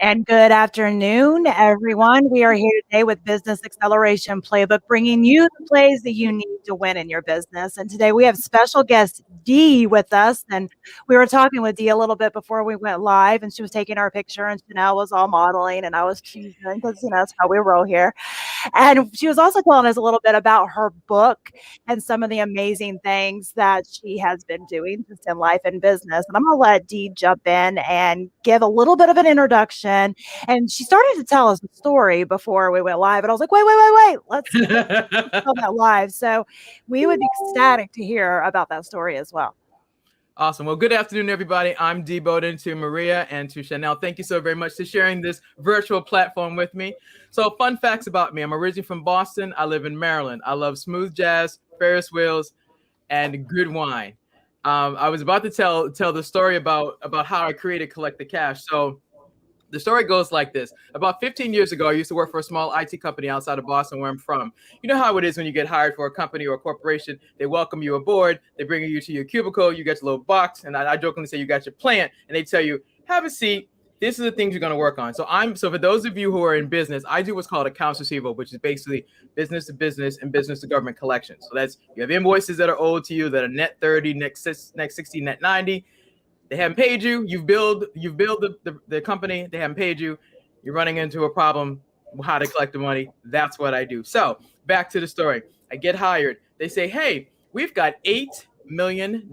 And good afternoon, everyone. We are here today with Business Acceleration Playbook, bringing you the plays that you need to win in your business. And today we have special guest Dee with us. And we were talking with Dee a little bit before we went live, and she was taking our picture, and Chanel was all modeling, and I was choosing because that's how we roll here. And she was also telling us a little bit about her book and some of the amazing things that she has been doing just in life and business. And I'm going to let Dee jump in and give a little bit of an introduction. And she started to tell us a story before we went live. And I was like, wait, let's tell that live. So we would be ecstatic to hear about that story as well. Awesome. Well, good afternoon, everybody. I'm Dee Bowden, to Maria and to Chanel. Thank you so very much for sharing this virtual platform with me. So fun facts about me. I'm originally from Boston. I live in Maryland. I love smooth jazz, Ferris wheels, and good wine. I was about to tell the story about how I created Collect the Cash. So the story goes like this. About 15 years ago, I used to work for a small IT company outside of Boston, where I'm from. You know how it is when you get hired for a company or a corporation. They welcome you aboard. They bring you to your cubicle. You get your little box. And I jokingly say you got your plant. And they tell you, have a seat. This is the things you're going to work on. So for those of you who are in business, I do what's called accounts receivable, which is basically business to business and business to government collections. So that's, you have invoices that are owed to you that are net 30, net 60, net 90. They haven't paid you. You've billed the company. They haven't paid you. You're running into a problem. How to collect the money. That's what I do. So back to the story. I get hired. They say, hey, we've got $8 million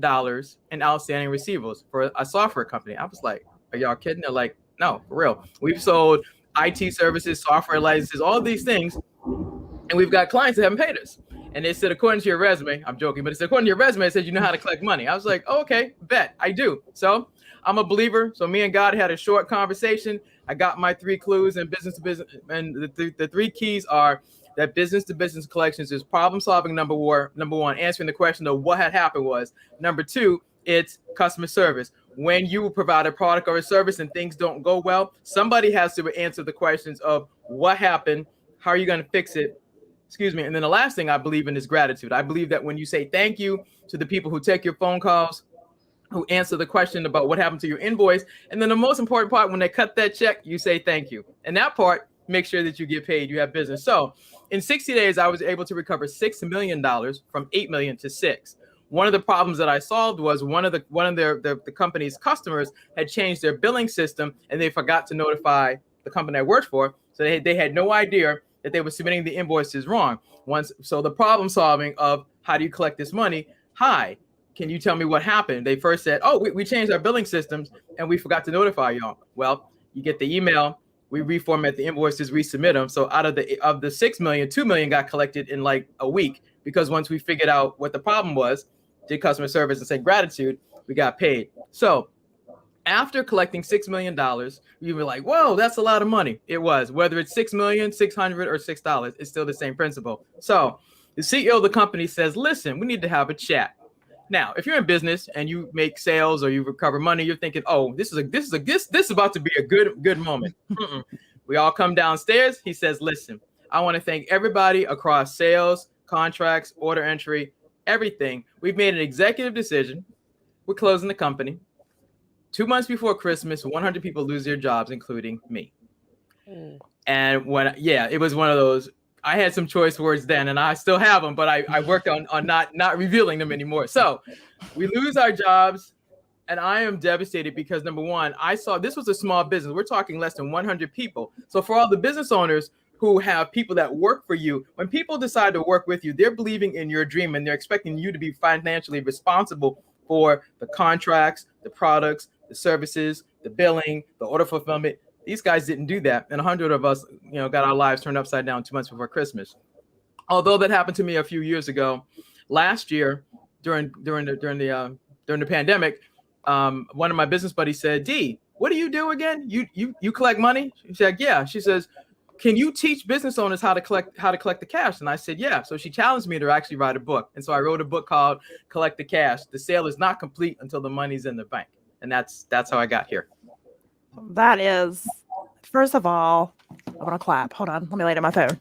in outstanding receivables for a software company. I was like, are y'all kidding? They're like, no, for real. We've sold IT services, software licenses, all these things. And we've got clients that haven't paid us. And they said, according to your resume, I'm joking, but it said, according to your resume, it says you know how to collect money. I was like, oh, okay, bet, I do. So I'm a believer. So me and God had a short conversation. I got my 3 clues in business to business. And the 3 keys are that business to business collections is problem solving, number one, answering the question of what had happened was. Number 2, it's customer service. When you provide a product or a service and things don't go well, somebody has to answer the questions of what happened, how are you going to fix it? Excuse me. And then the last thing I believe in is gratitude. I believe that when you say thank you to the people who take your phone calls, who answer the question about what happened to your invoice, and then the most important part, when they cut that check, you say thank you. And that part, make sure that you get paid, you have business. So in 60 days, I was able to recover $6 million from $8 million to 6. One of the problems that I solved was one of the company's customers had changed their billing system, and they forgot to notify the company I worked for. So they had no idea that they were submitting the invoices wrong. So the problem solving of how do you collect this money? Hi, can you tell me what happened? They first said, oh, we changed our billing systems and we forgot to notify y'all. Well, you get the email, we reformat the invoices, resubmit them. So out of the 6 million, 2 million got collected in like a week, because once we figured out what the problem was, did customer service and said gratitude, we got paid. So after collecting $6 million, you were like, whoa, that's a lot of money. It was. Whether it's $6 million, $600, or $6, it's still the same principle. So the CEO of the company says, listen, we need to have a chat. Now, if you're in business and you make sales or you recover money, you're thinking, oh, this is about to be a good moment. We all come downstairs. He says, listen, I want to thank everybody across sales, contracts, order entry, everything. We've made an executive decision. We're closing the company. 2 months before Christmas, 100 people lose their jobs, including me. And it was one of those. I had some choice words then, and I still have them, but I worked on not revealing them anymore. So we lose our jobs, and I am devastated because, number one, I saw this was a small business. We're talking less than 100 people. So for all the business owners who have people that work for you, when people decide to work with you, they're believing in your dream, and they're expecting you to be financially responsible for the contracts, the products, the services, the billing, the order fulfillment. These guys didn't do that. And 100 of us, got our lives turned upside down 2 months before Christmas. Although that happened to me a few years ago, last year during the pandemic, one of my business buddies said, Dee, what do you do again? You collect money? She said, yeah. She says, can you teach business owners how to collect the cash? And I said, yeah. So she challenged me to actually write a book. And so I wrote a book called Collect the Cash. The sale is not complete until the money's in the bank. And that's how I got here. That is, first of all, I want to clap. Hold on. Let me lay down my phone.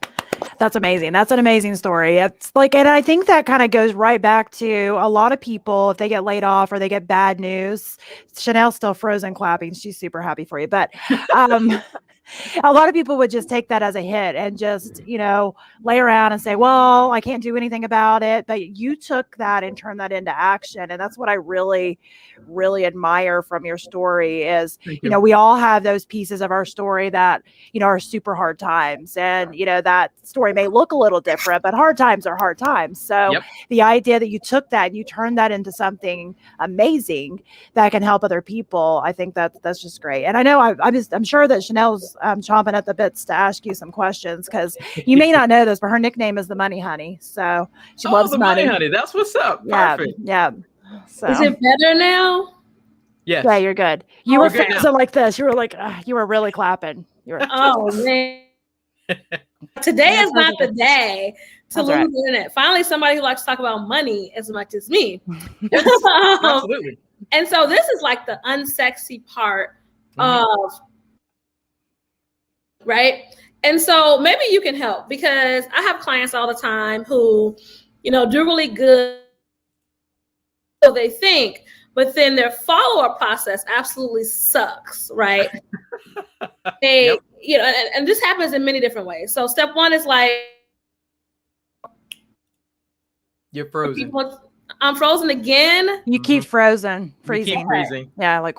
That's amazing. That's an amazing story. It's like, and I think that kind of goes right back to a lot of people, if they get laid off or they get bad news. Chanel's still frozen clapping. She's super happy for you. But a lot of people would just take that as a hit and just, lay around and say, well, I can't do anything about it. But you took that and turned that into action. And that's what I really, really admire from your story is, we all have those pieces of our story that, are super hard times. And, that story may look a little different, but hard times are hard times. So the idea that you took that and you turned that into something amazing that can help other people, I think that's just great. And I know I'm sure that Chanel's chomping at the bits to ask you some questions because you may not know this, but her nickname is the Money Honey. So she loves the money. Honey. That's what's up. Yeah, Perfect. yeah. So. Is it better now? Yes. Yeah, you're good. You were frozen like this. You were like, you were really clapping. You were. Oh man. Today is not the day to lose the internet. Finally, somebody who likes to talk about money as much as me. Yes, absolutely. And so this is like the unsexy part of, right? And so maybe you can help because I have clients all the time who, do really good. So they think, but then their follow-up process absolutely sucks, right? They, and this happens in many different ways. So step one is like, you're frozen. I'm frozen again. You keep freezing. You keep freezing. Yeah, like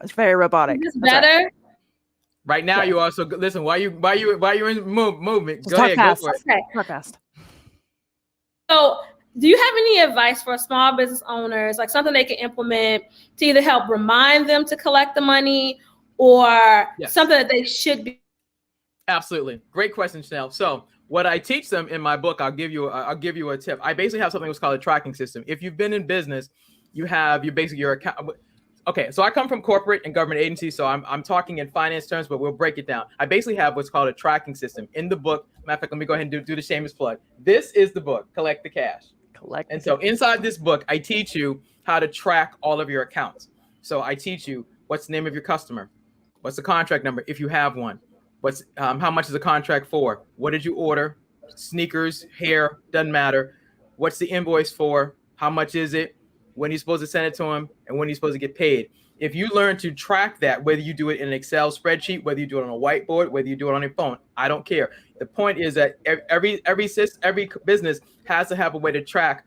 it's very robotic. Is this better? Right now, you also listen. While you're in movement, just go ahead. Fast. Go for it. Okay. Talk fast. So, do you have any advice for small business owners, like something they can implement to either help remind them to collect the money or something that they should be? Absolutely, great question, Chanel. So, what I teach them in my book, I'll give you a tip. I basically have something that's called a tracking system. If you've been in business, you have your account. Okay, so I come from corporate and government agencies, so I'm talking in finance terms, but we'll break it down. I basically have what's called a tracking system in the book. Matter of fact, let me go ahead and do the shameless plug. This is the book, Collect the Cash. And so inside this book, I teach you how to track all of your accounts. So I teach you what's the name of your customer, what's the contract number if you have one, what's how much is the contract for, what did you order, sneakers, hair, doesn't matter, what's the invoice for, how much is it, when you're supposed to send it to them, and when you're supposed to get paid. If you learn to track that, whether you do it in an Excel spreadsheet, whether you do it on a whiteboard, whether you do it on your phone, I don't care. The point is that every business has to have a way to track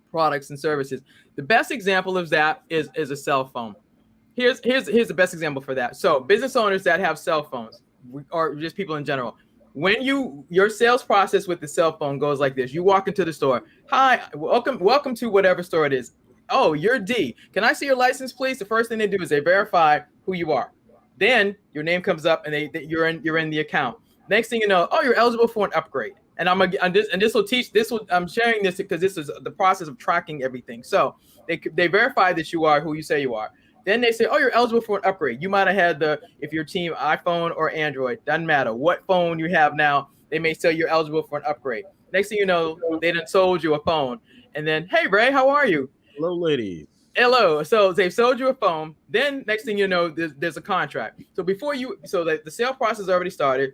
products and services. The best example of that is a cell phone. Here's the best example for that. So business owners that have cell phones, or just people in general, when your sales process with the cell phone goes like this: you walk into the store, hi, welcome to whatever store it is. Oh, you're D. Can I see your license, please? The first thing they do is they verify who you are. Then your name comes up, and you're in the account. Next thing you know, oh, you're eligible for an upgrade. And I'm sharing this because this is the process of tracking everything. So they verify that you are who you say you are. Then they say, oh, you're eligible for an upgrade. You might have had if your team iPhone or Android, doesn't matter what phone you have now, they may say you're eligible for an upgrade. Next thing you know, they done sold you a phone. And then, hey, Ray, how are you? Hello, ladies. Hello. So they've sold you a phone. Then next thing you know, there's a contract. So the sale process already started.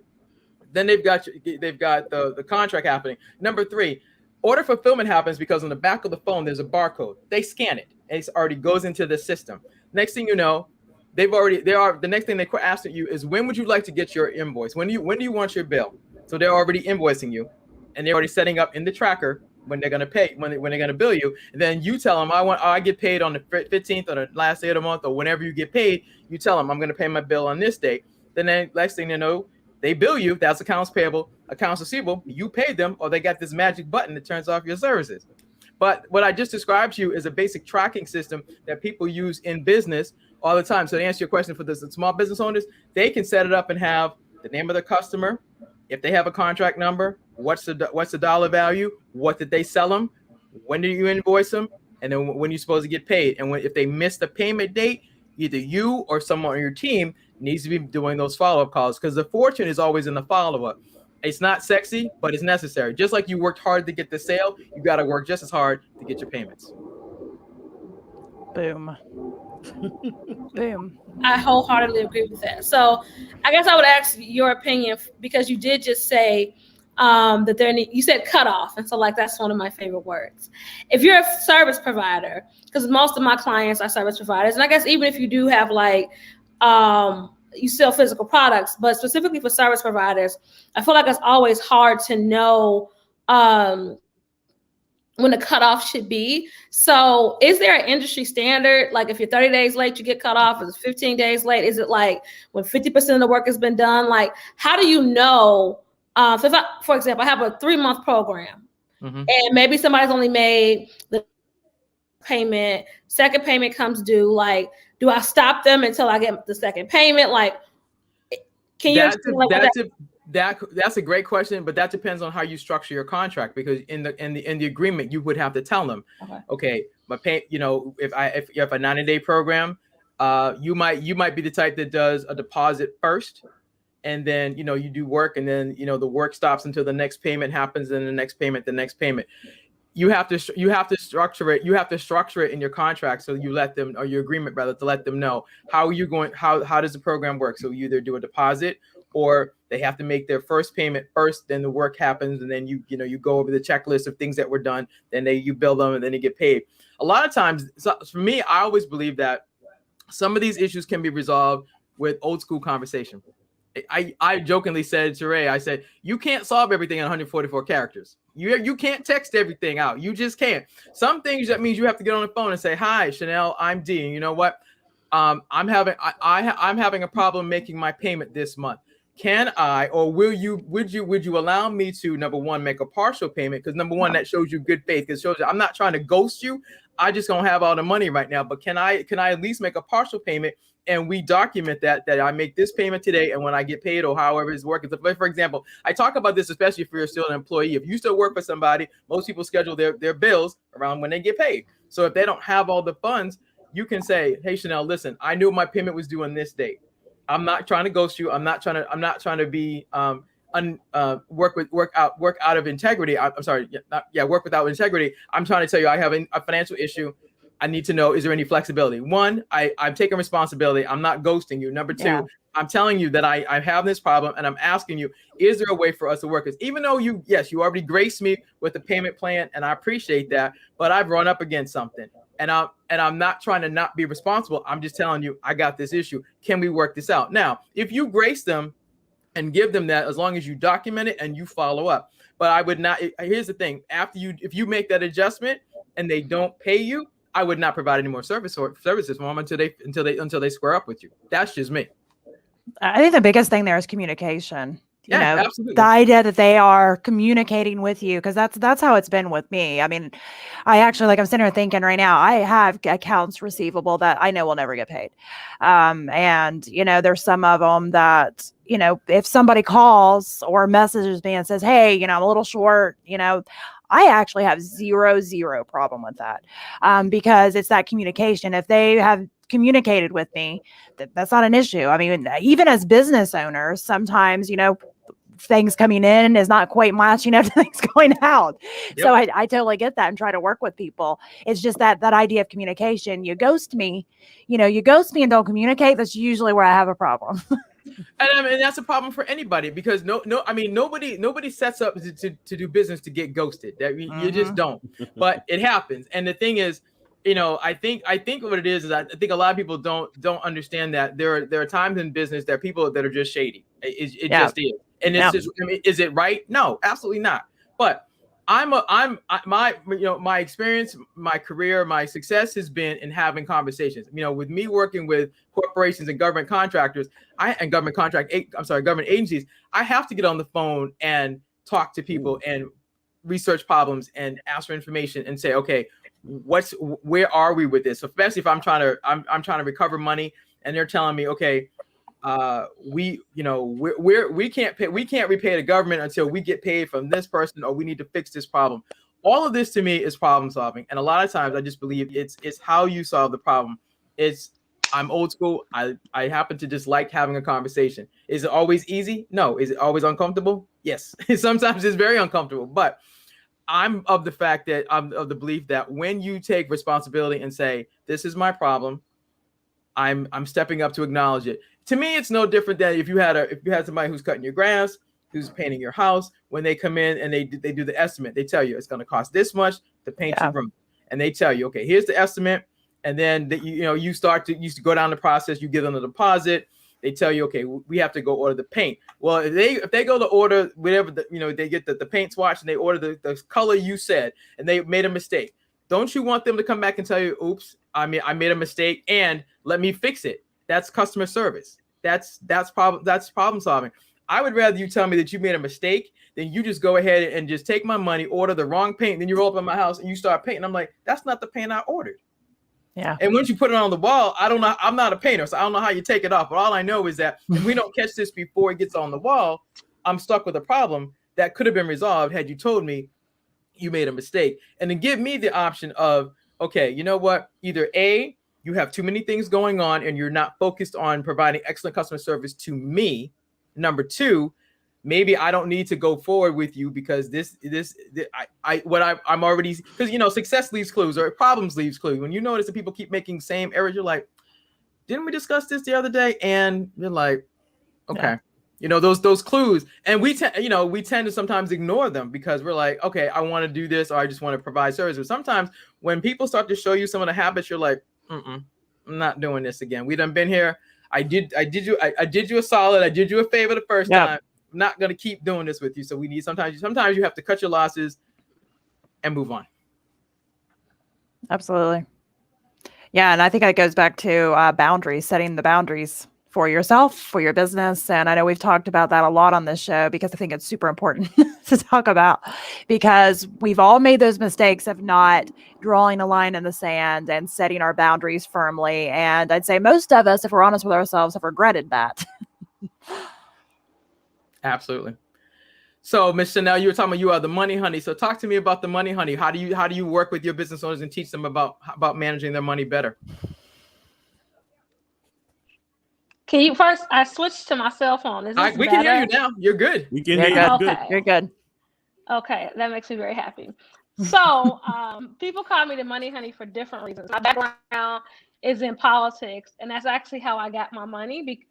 Then they've got the contract happening. Number 3, order fulfillment happens because on the back of the phone there's a barcode. They scan it, and it already goes into the system. Next thing you know, the next thing they ask you is, when would you like to get your invoice? When do you want your bill? So they're already invoicing you, and they're already setting up in the tracker when they're going to pay, when they're going to bill you. And then you tell them, I get paid on the 15th or the last day of the month, or whenever you get paid, you tell them I'm going to pay my bill on this date. Then next thing you know, they bill you. That's accounts payable, accounts receivable. You pay them, or they got this magic button that turns off your services. But what I just described to you is a basic tracking system that people use in business all the time. So to answer your question for the small business owners, they can set it up and have the name of the customer, if they have a contract number, what's the dollar value, what did they sell them, when do you invoice them, and then when you're supposed to get paid. And if they miss the payment date, either you or someone on your team needs to be doing those follow-up calls, because the fortune is always in the follow-up. It's not sexy, but it's necessary. Just like you worked hard to get the sale, you got to work just as hard to get your payments. Boom. Boom. I wholeheartedly agree with that. So I guess I would ask your opinion, because you did just say that you said cutoff. And so like, that's one of my favorite words. If you're a service provider, because most of my clients are service providers, and I guess even if you do have like, you sell physical products, but specifically for service providers, I feel like it's always hard to know when the cutoff should be. So is there an industry standard? Like if you're 30 days late, you get cut off? Is it 15 days late? Is it like when 50% of the work has been done? Like, how do you know? So if for example, I have a 3-month program, and maybe somebody's only made the payment, second payment comes due. Like, do I stop them until I get the second payment? Like, can you That's a great question, but that depends on how you structure your contract, because in the agreement you would have to tell them, okay, my pay, you know, if you have a 90-day program, you might be the type that does a deposit first, and then, you know, you do work, and then, you know, the work stops until the next payment happens, and the next payment. You have to structure it. You have to structure it in your contract, so you let them, or your agreement rather, to let them know how does the program work. So you either do a deposit, or they have to make their first payment first, then the work happens, and then you go over the checklist of things that were done, then you bill them, and then they get paid. A lot of times, so for me, I always believe that some of these issues can be resolved with old school conversation. I jokingly said to Ray, I said, you can't solve everything in 144 characters. You can't text everything out. You just can't. Some things, that means you have to get on the phone and say, hi, Chanel, I'm Dee. And you know what? I'm having a problem making my payment this month. Can I, or would you allow me to, number one, make a partial payment? Because number one, that shows you good faith. It shows you I'm not trying to ghost you. I just don't have all the money right now. But can I at least make a partial payment? And we document that I make this payment today, and when I get paid, or however it's working. So for example, I talk about this, especially if you're still an employee. If you still work for somebody, most people schedule their bills around when they get paid. So if they don't have all the funds, you can say, hey, Chanel, listen, I knew my payment was due on this date. I'm not trying to ghost you. I'm not trying to be work out of integrity. Work without integrity. I'm trying to tell you I have a financial issue. I need to know, is there any flexibility? One, I'm taking responsibility. I'm not ghosting you. Number two, I'm telling you that I have this problem, and I'm asking you, is there a way for us to work this? Even though you already graced me with the payment plan, and I appreciate that, but I've run up against something, and I'm not trying to not be responsible. I'm just telling you, I got this issue. Can we work this out? Now, if you grace them and give them that, as long as you document it and you follow up. But I would not. Here's the thing: if you make that adjustment and they don't pay you, I would not provide any more services for them until they square up with you. That's just me. I think the biggest thing there is communication. You know, absolutely. The idea that they are communicating with you, because that's how it's been with me. I mean, I actually, like, I'm sitting here thinking right now, I have accounts receivable that I know will never get paid. And, you know, there's some of them that, you know, if somebody calls or messages me and says, hey, you know, I'm a little short, you know, I actually have zero problem with that, because it's that communication. If they have communicated with me, that's not an issue. I mean, even as business owners, sometimes, you know, things coming in is not quite matching up to things going out. Yep. So I totally get that and try to work with people. It's just that idea of communication. You ghost me and don't communicate. That's usually where I have a problem. And I mean, that's a problem for anybody, because nobody sets up to do business to get ghosted. You just don't. But it happens. And the thing is, you know, I think what it is I think a lot of people don't understand that there are times in business that people that are just shady. It just is. And it's just, I mean, is it right? No, absolutely not. But my experience, my career, my success has been in having conversations. You know, with me working with corporations and government contractors, government agencies, I have to get on the phone and talk to people and research problems and ask for information and say, okay, where are we with this? So especially if I'm trying to recover money, and they're telling me, okay, we can't repay the government until we get paid from this person, or we need to fix this problem. All of this to me is problem solving. And a lot of times I just believe it's how you solve the problem. I'm old school. I happen to just like having a conversation. Is it always easy? No. Is it always uncomfortable? Yes. Sometimes it's very uncomfortable, but I'm of the belief that when you take responsibility and say, this is my problem, I'm stepping up to acknowledge it. To me, it's no different than if you had somebody who's cutting your grass, who's painting your house, when they come in and they do the estimate, they tell you it's going to cost this much to paint your room. And they tell you, okay, here's the estimate. And then you start to go down the process. You give them the deposit. They tell you, okay, we have to go order the paint. Well, if they go to order whatever, they get the paint swatch and they order the color you said, and they made a mistake. Don't you want them to come back and tell you, oops, I made a mistake and let me fix it? That's customer service. That's problem solving. I would rather you tell me that you made a mistake than you just go ahead and just take my money, order the wrong paint, then you roll up in my house and you start painting. I'm like, that's not the paint I ordered. Yeah. And once you put it on the wall, I don't know. I'm not a painter, so I don't know how you take it off. But all I know is that if we don't catch this before it gets on the wall, I'm stuck with a problem that could have been resolved had you told me you made a mistake. And then give me the option of, okay, you know what? Either A, you have too many things going on and you're not focused on providing excellent customer service to me. Number two, maybe I don't need to go forward with you because I'm already, because success leaves clues or problems leaves clues. When you notice that people keep making same errors, you're like, didn't we discuss this the other day? And you're like, okay, those clues. And we tend to sometimes ignore them because we're like, okay, I want to do this or I just want to provide service. But sometimes when people start to show you some of the habits, you're like, I'm not doing this again. We done been here. I did you a solid. I did you a favor the first time. I'm not going to keep doing this with you. So we need sometimes you have to cut your losses and move on. Absolutely. Yeah. And I think that goes back to boundaries, setting the boundaries for yourself, for your business. And I know we've talked about that a lot on this show because I think it's super important to talk about, because we've all made those mistakes of not drawing a line in the sand and setting our boundaries firmly. And I'd say most of us, if we're honest with ourselves, have regretted that. Absolutely. So, Ms. Chanel, you were talking about you are the money honey. So talk to me about the money honey. How do you work with your business owners and teach them about managing their money better? Can you first? I switched to my cell phone. We can hear you now. You're good. We can hear you. Okay. You're good. Okay, that makes me very happy. So people call me the money honey for different reasons. My background is in politics, and that's actually how I got my money.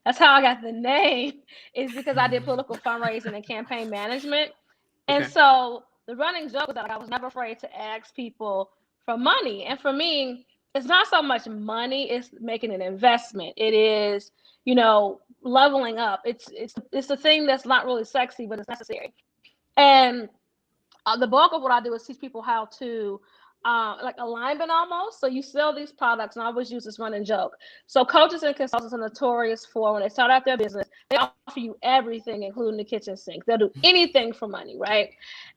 That's how I got the name, is because I did political fundraising and campaign management. And so the running joke was that I was never afraid to ask people for money. And for me, it's not so much money, it's making an investment. It is, leveling up. It's a thing that's not really sexy, but it's necessary. And the bulk of what I do is teach people how to like alignment almost. So you sell these products, and I always use this running joke. So coaches and consultants are notorious for, when they start out their business, they offer you everything, including the kitchen sink. They'll do anything for money, right?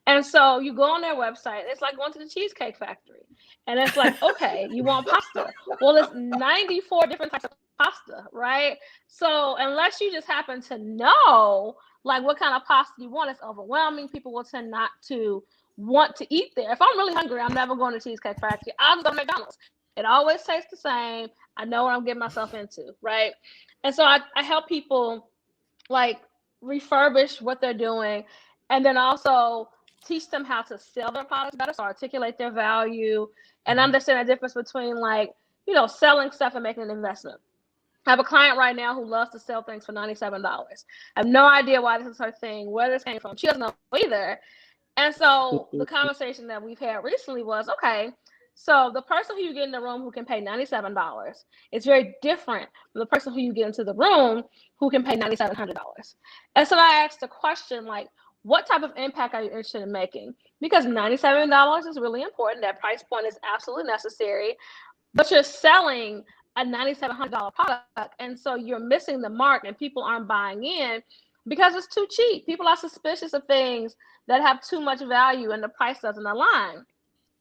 And so you go on their website, it's like going to the Cheesecake Factory. And it's like, okay, you want pasta. Well, it's 94 different types of pasta, right? So unless you just happen to know like what kind of pasta you want, it's overwhelming. People will tend not to want to eat there. If I'm really hungry, I'm never going to Cheesecake Factory. I'll just go to McDonald's. It always tastes the same. I know what I'm getting myself into, right? And so I help people like refurbish what they're doing, and then also teach them how to sell their products better, so articulate their value and understand the difference between selling stuff and making an investment. I have a client right now who loves to sell things for $97. I have no idea why this is her thing, where this came from. She doesn't know either. And so the conversation that we've had recently was, okay, so the person who you get in the room who can pay $97 is very different from the person who you get into the room who can pay $9,700. And so I asked the question, like, what type of impact are you interested in making? Because $97 is really important. That price point is absolutely necessary, but you're selling a $9,700 product. And so you're missing the mark, and people aren't buying in because it's too cheap. People are suspicious of things that have too much value and the price doesn't align.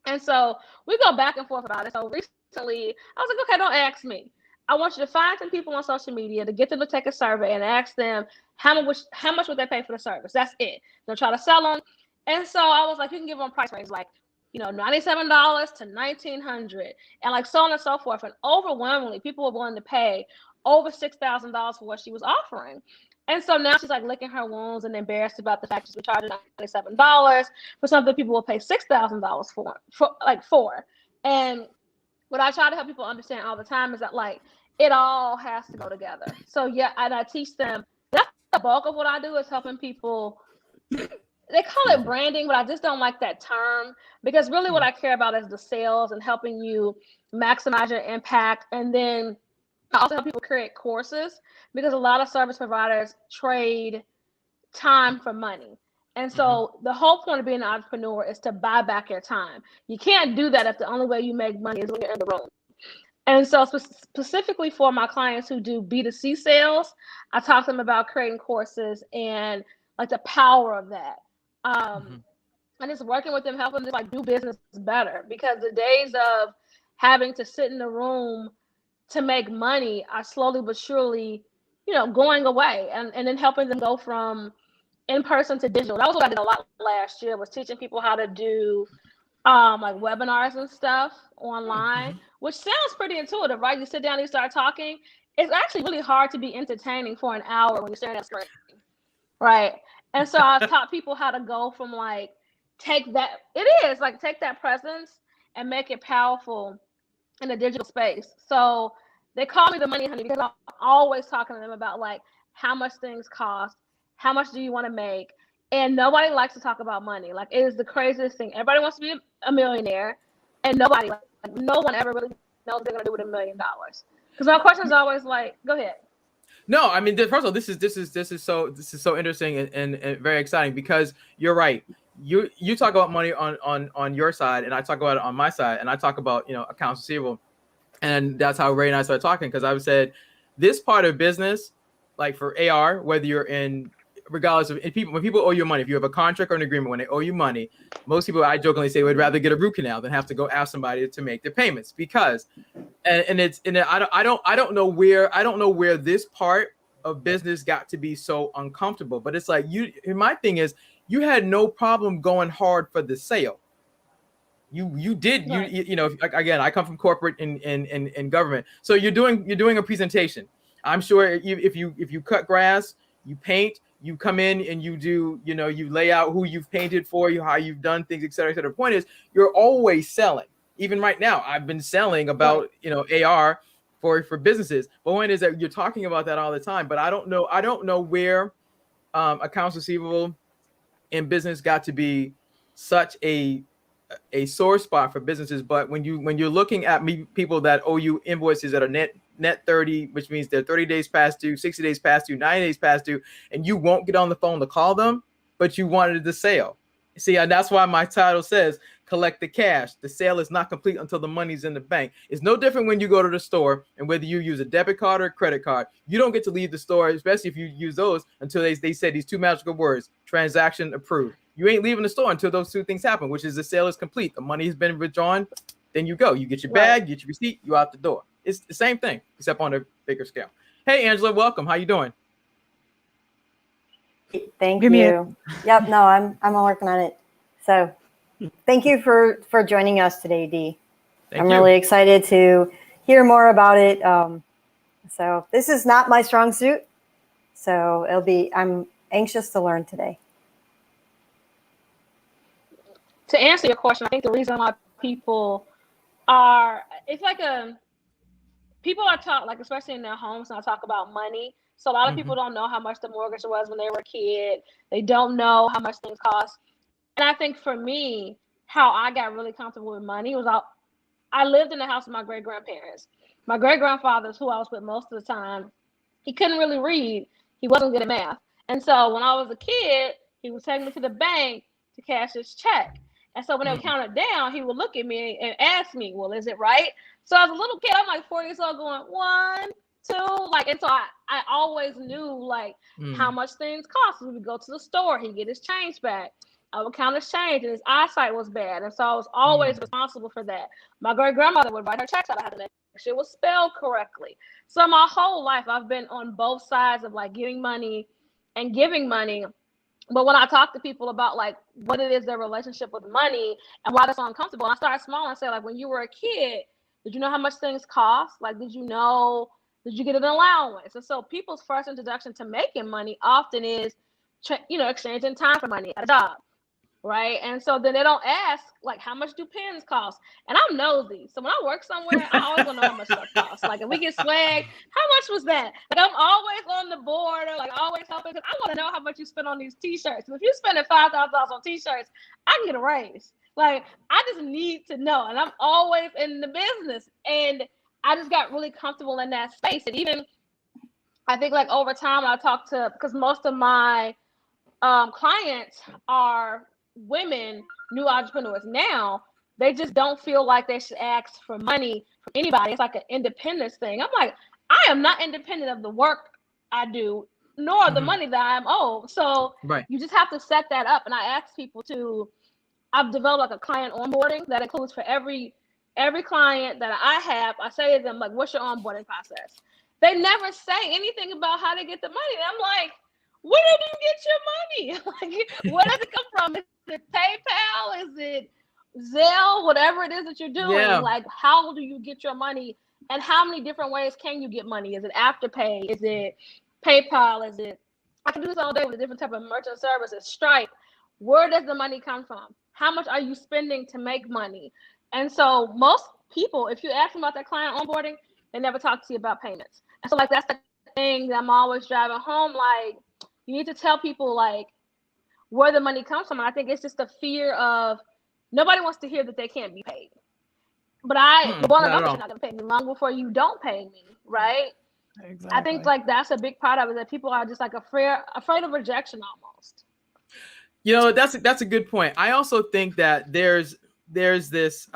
And so we go back and forth about it. So recently I was like, okay, don't ask me. I want you to find some people on social media to get them to take a survey and ask them how much would they pay for the service. That's it. Don't try to sell them. And so I was like, you can give them a price range, like, $97 to $1,900, and like so on and so forth. And overwhelmingly, people were willing to pay over $6,000 for what she was offering. And so now she's like licking her wounds and embarrassed about the fact she's charging $97 for something people will pay $6,000 for. And what I try to help people understand all the time is that like it all has to go together. So yeah, and I teach them. That's the bulk of what I do is helping people. They call it branding, but I just don't like that term, because really what I care about is the sales and helping you maximize your impact. And then I also help people create courses, because a lot of service providers trade time for money. And so the whole point of being an entrepreneur is to buy back your time. You can't do that if the only way you make money is when you're in the room. And so specifically for my clients who do B2C sales, I talk to them about creating courses and like the power of that. And it's working with them, helping them like do business better, because the days of having to sit in the room to make money are slowly but surely, going away, and then helping them go from in-person to digital. That was what I did a lot last year, was teaching people how to do like webinars and stuff online, which sounds pretty intuitive, right? You sit down and you start talking. It's actually really hard to be entertaining for an hour when you're staring at a screen, right? And so I've taught people how to go from like, take that presence and make it powerful in a digital space. So they call me the money honey, because I'm always talking to them about like how much things cost, how much do you want to make? And nobody likes to talk about money. Like, it is the craziest thing. Everybody wants to be a millionaire, and no one ever really knows what they're gonna do with $1 million. Because my question is always like, go ahead. No, I mean, first of all, this is so interesting and very exciting, because you're right. You talk about money on your side, and I talk about it on my side, and I talk about accounts receivable, and that's how Ray and I started talking, because I said this part of business, like for AR, whether you're in, regardless of when people owe you money, if you have a contract or an agreement, when they owe you money, most people, I jokingly say, would rather get a root canal than have to go ask somebody to make their payments, because I don't know where this part of business got to be so uncomfortable. But it's like, my thing is, you had no problem going hard for the sale. You did, right. Again, I come from corporate and government, so you're doing a presentation. I'm sure if you cut grass, you paint, you come in and you do, you lay out who you've painted for, how you've done things, et cetera, et cetera. The point is, you're always selling. Even right now, I've been selling about, AR for businesses. But one is that you're talking about that all the time. But I don't know where accounts receivable in business got to be such a sore spot for businesses. But when you're looking at people that owe you invoices that are net 30, which means they're 30 days past due, 60 days past due, 90 days past due, and you won't get on the phone to call them, but you wanted the sale. See, and that's why my title says collect the cash. The sale is not complete until the money's in the bank. It's no different when you go to the store, and whether you use a debit card or a credit card, you don't get to leave the store, especially if you use those, until they said these two magical words: transaction approved. You ain't leaving the store until those two things happen, which is the sale is complete, the money has been withdrawn, then you go. You get your bag, you get your receipt, you out the door. It's the same thing, except on a bigger scale. Hey, Angela, welcome. How you doing? Thank you. Yep, no, I'm working on it. So thank you for joining us today, Dee. I'm really excited to hear more about it. So this is not my strong suit, so I'm anxious to learn today. To answer your question, I think the reason why people are taught, like, especially in their homes, and I talk about money. So a lot of people don't know how much the mortgage was when they were a kid. They don't know how much things cost. And I think for me, how I got really comfortable with money was I lived in the house with my great-grandparents. My great-grandfather's who I was with most of the time. He couldn't really read. He wasn't good at math. And so when I was a kid, he would take me to the bank to cash his check. And so when they would count it down, he would look at me and ask me, well, is it right? So as a little kid, I'm like 4 years old going, 1, 2, like, and so I always knew like how much things cost. We would go to the store, he'd get his change back. I would count his change, and his eyesight was bad. And so I was always responsible for that. My great-grandmother would write her checks out. I had to make sure it was spelled correctly. So my whole life, I've been on both sides of like getting money and giving money. But when I talk to people about like what it is, their relationship with money and why they're so uncomfortable, and I start small and say, like, when you were a kid, did you know how much things cost? Like, did you get an allowance? And so people's first introduction to making money often is, exchanging time for money at a job. right? And so then they don't ask, like, how much do pens cost? And I'm nosy. So when I work somewhere, I always want to know how much stuff costs. Like, if we get swag, how much was that? Like, I'm always on the board, or like always helping, because I want to know how much you spend on these t-shirts. If you're spending $5,000 on t-shirts, I can get a raise. Like, I just need to know. And I'm always in the business. And I just got really comfortable in that space. And even, I think, like, over time, I talked to, because most of my clients are women, new entrepreneurs now, they just don't feel like they should ask for money from anybody. It's like an independence thing. I'm like, I am not independent of the work I do, nor the money that I'm owed. So you just have to set that up. And I ask people to, I've developed like a client onboarding that includes for every client that I have, I say to them, like, what's your onboarding process? They never say anything about how to get the money. And I'm like, where do you get your money? Like, where does it come from? Is it PayPal? Is it Zelle? Whatever it is that you're doing, like, how do you get your money? And how many different ways can you get money? Is it Afterpay? Is it PayPal? Is it, I can do this all day with a different type of merchant services, Stripe. Where does the money come from? How much are you spending to make money? And so most people, if you ask them about that client onboarding, they never talk to you about payments. And so, like, that's the thing that I'm always driving home. Like, you need to tell people, like, where the money comes from. And I think it's just the fear of, nobody wants to hear that they can't be paid. But the one of you're not going to pay me long before you don't pay me, right? Exactly. I think, like, that's a big part of it, that people are just, like, afraid of rejection almost. You know, that's a good point. I also think that there's this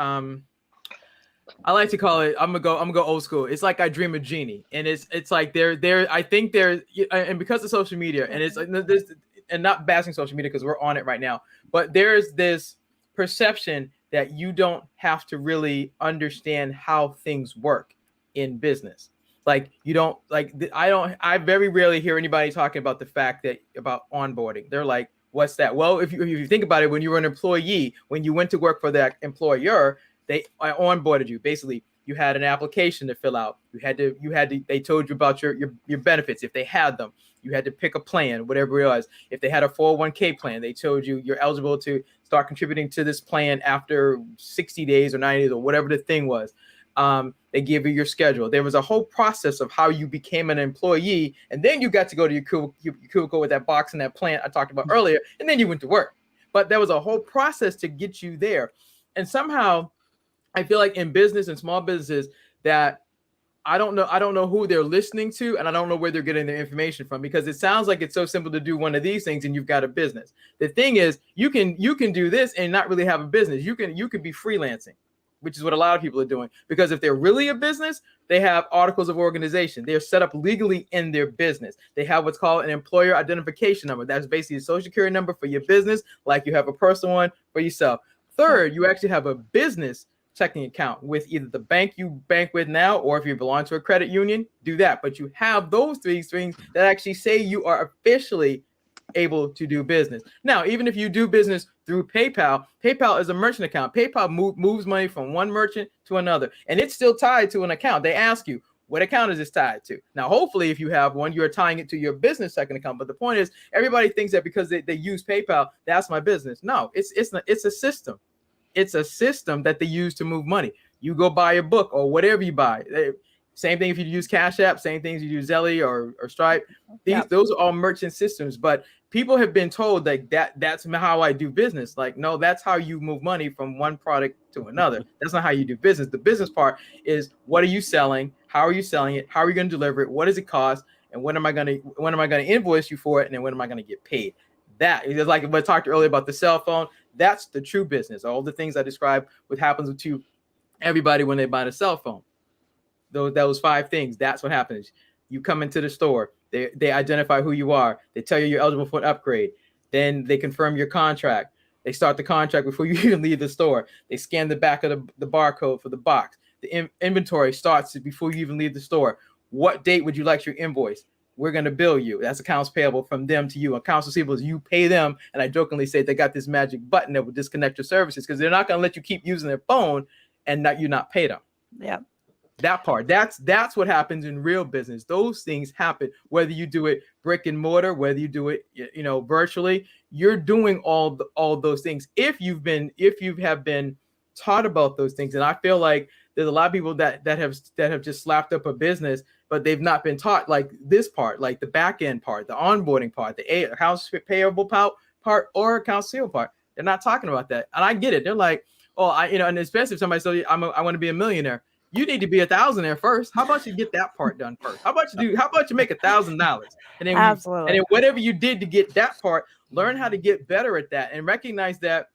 I like to call it, I'm gonna go old school. It's like I dream of genie, and it's like I think there, and because of social media, and it's this, and not bashing social media because we're on it right now, but there's this perception that you don't have to really understand how things work in business. Like, you don't, like, I very rarely hear anybody talking about the fact that about onboarding. They're like, what's that? Well, if you think about it, when you were an employee, when you went to work for that employer, they onboarded you. Basically, you had an application to fill out. They told you about your benefits, if they had them. You had to pick a plan, whatever it was. If they had a 401k plan, they told you you're eligible to start contributing to this plan after 60 days or 90 days or whatever the thing was. They give you your schedule. There was a whole process of how you became an employee, and then you got to go to your cubicle with that box and that plan I talked about earlier, and then you went to work. But there was a whole process to get you there. And somehow I feel like in business and small businesses that I don't know who they're listening to, and I don't know where they're getting their information from, because it sounds like it's so simple to do one of these things and you've got a business. The thing is, you can do this and not really have a business. You can be freelancing, which is what a lot of people are doing, because if they're really a business, they have articles of organization. They're set up legally in their business. They have what's called an employer identification number. That's basically a social security number for your business, like you have a personal one for yourself. Third, you actually have a business checking account with either the bank you bank with now, or if you belong to a credit union, do that. But you have those three things that actually say you are officially able to do business. Now, even if you do business through PayPal, PayPal is a merchant account. PayPal moves money from one merchant to another, and it's still tied to an account. They ask you, what account is this tied to? Now, hopefully, if you have one, you're tying it to your business checking account. But the point is, everybody thinks that because they use PayPal, that's my business. No, it's a system. It's a system that they use to move money. You go buy a book or whatever you buy. Same thing if you use Cash App, same things you use Zelle or Stripe. Those are all merchant systems. But people have been told that's how I do business. Like, no, that's how you move money from one product to another. That's not how you do business. The business part is, what are you selling? How are you selling it? How are you going to deliver it? What does it cost? And when am I going to invoice you for it? And then when am I going to get paid? That is like what I talked earlier about the cell phone. That's the true business. All the things I described, what happens to everybody when they buy the cell phone. Those 5 things. That's what happens. You come into the store. They identify who you are. They tell you you're eligible for an upgrade. Then they confirm your contract. They start the contract before you even leave the store. They scan the back of the barcode for the box. The inventory starts before you even leave the store. What date would you like your invoice? We're going to bill you. That's accounts payable from them to you. Accounts receivable is you pay them. And I jokingly say they got this magic button that will disconnect your services, because they're not going to let you keep using their phone and you not pay them. Yeah. That part, that's what happens in real business. Those things happen, whether you do it brick and mortar, whether you do it, virtually, you're doing all those things. If you have been taught about those things. And I feel like there's a lot of people that have just slapped up a business, but they've not been taught like this part, like the back end part, the onboarding part, the accounts payable part, or accounts receivable part. They're not talking about that. And I get it. They're like, oh, and especially if somebody says, I want to be a millionaire. You need to be a thousandaire first. How about you get that part done first? How about you make $1,000? And then Absolutely. And then whatever you did to get that part, learn how to get better at that and recognize that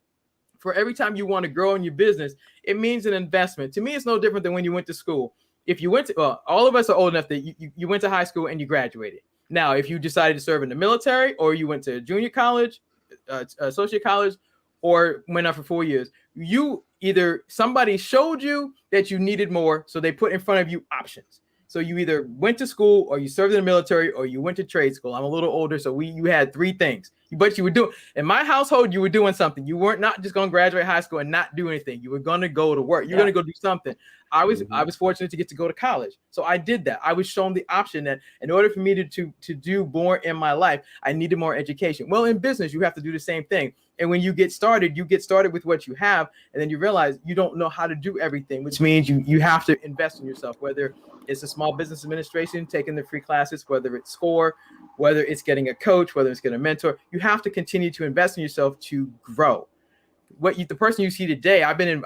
for every time you want to grow in your business, it means an investment. To me, it's no different than when you went to school. If you went to, all of us are old enough that you went to high school and you graduated. Now, if you decided to serve in the military, or you went to junior college, associate college, or went up for 4 years, somebody showed you that you needed more, so they put in front of you options. So you either went to school, or you served in the military, or you went to trade school. I'm a little older, so you had three things. But you were doing, in my household, you were doing something. You weren't not just going to graduate high school and not do anything. You were going to go to work. You're going to go do something. I was fortunate to get to go to college, so I did that. I was shown the option that in order for me to do more in my life, I needed more education. Well, in business, you have to do the same thing. And when you get started with what you have, and then you realize you don't know how to do everything, which means you have to invest in yourself, whether it's a small business administration, taking the free classes, whether it's SCORE, whether it's getting a coach, whether it's getting a mentor. You have to continue to invest in yourself to grow. The person you see today, I've been